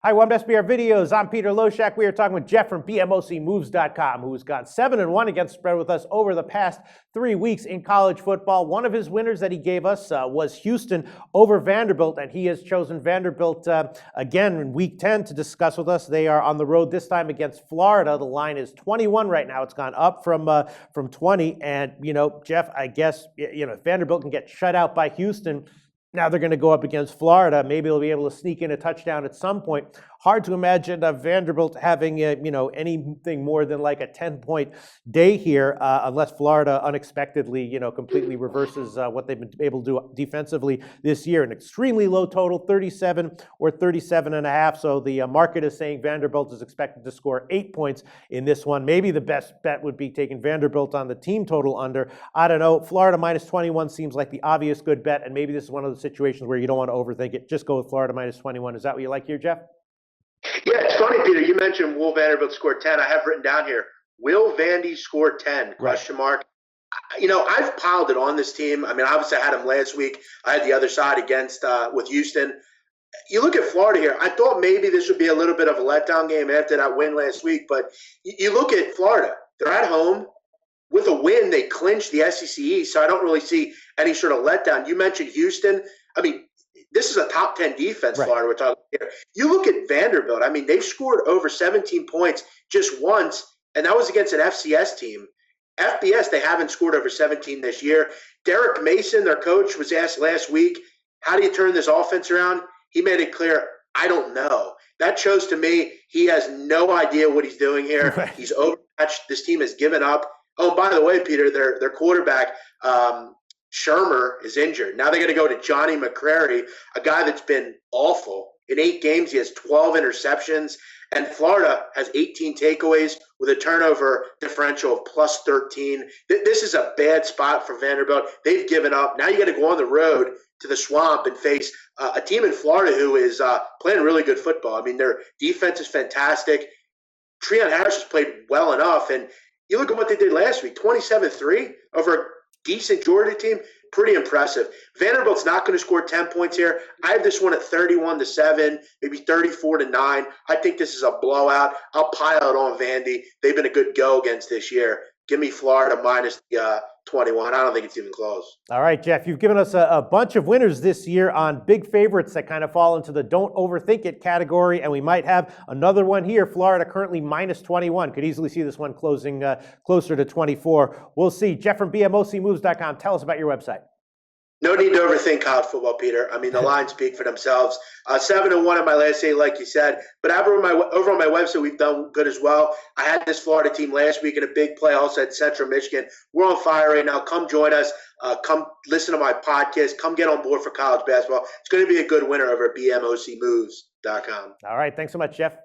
Hi, welcome to SBR Videos. I'm Peter Loshak. We are talking with Jeff from BMOCmoves.com, who's gone 7-1 against the spread with us over the past 3 weeks in college football. One of his winners that he gave us was Houston over Vanderbilt, and he has chosen Vanderbilt again in Week 10 to discuss with us. They are on the road this time against Florida. The line is 21 right now. It's gone up from 20. And, Jeff, I guess, if Vanderbilt can get shut out by Houston, now they're going to go up against Florida. Maybe they'll be able to sneak in a touchdown at some point. Hard to imagine Vanderbilt having anything more than like a 10-point day here, unless Florida unexpectedly completely reverses what they've been able to do defensively this year. An extremely low total, 37 or 37.5. So the market is saying Vanderbilt is expected to score 8 points in this one. Maybe the best bet would be taking Vanderbilt on the team total under. I don't know. Florida minus 21 seems like the obvious good bet, and maybe this is one of the situations where you don't want to overthink it. Just go with Florida minus 21. Is that what you like here, Jeff? Yeah, it's funny, Peter. You mentioned will Vanderbilt score 10. I have written down here, will Vandy score 10? Question mark. I've piled it on this team. I mean, obviously I had them last week. I had the other side against with Houston. You look at Florida here. I thought maybe this would be a little bit of a letdown game after that win last week. But you look at Florida. They're at home. With a win, they clinched the SEC East, so I don't really see any sort of letdown. You mentioned Houston. I mean, this is a top 10 defense, right? Florida, we're talking here. You look at Vanderbilt. I mean, they've scored over 17 points just once, and that was against an FCS team. FBS, they haven't scored over 17 this year. Derek Mason, their coach, was asked last week, how do you turn this offense around? He made it clear, I don't know. That shows to me he has no idea what he's doing here. Right. He's overmatched. This team has given up. Oh, by the way, Peter, their quarterback, Shermer, is injured. Now they're going to go to Johnny McCrary, a guy that's been awful. In 8 games, he has 12 interceptions. And Florida has 18 takeaways with a turnover differential of plus 13. This is a bad spot for Vanderbilt. They've given up. Now you got to go on the road to the Swamp and face a team in Florida who is playing really good football. I mean, their defense is fantastic. Treon Harris has played well enough. And you look at what they did last week, 27-3 over a decent Georgia team. Pretty impressive. Vanderbilt's not going to score 10 points here. I have this one at 31-7, maybe 34-9. I think this is a blowout. I'll pile it on Vandy. They've been a good go against this year. Give me Florida minus 21. I don't think it's even close. All right, Jeff, you've given us a bunch of winners this year on big favorites that kind of fall into the don't overthink it category, and we might have another one here. Florida currently minus 21. Could easily see this one closing closer to 24. We'll see. Jeff from BMOCmoves.com. Tell us about your website. No need to overthink college football, Peter. I mean, the lines speak for themselves. 7-1 on my last 8, like you said. But over on my website, we've done good as well. I had this Florida team last week in a big play, also at Central Michigan. We're on fire right now. Come join us. Come listen to my podcast. Come get on board for college basketball. It's going to be a good winner over at BMOCmoves.com. All right. Thanks so much, Jeff.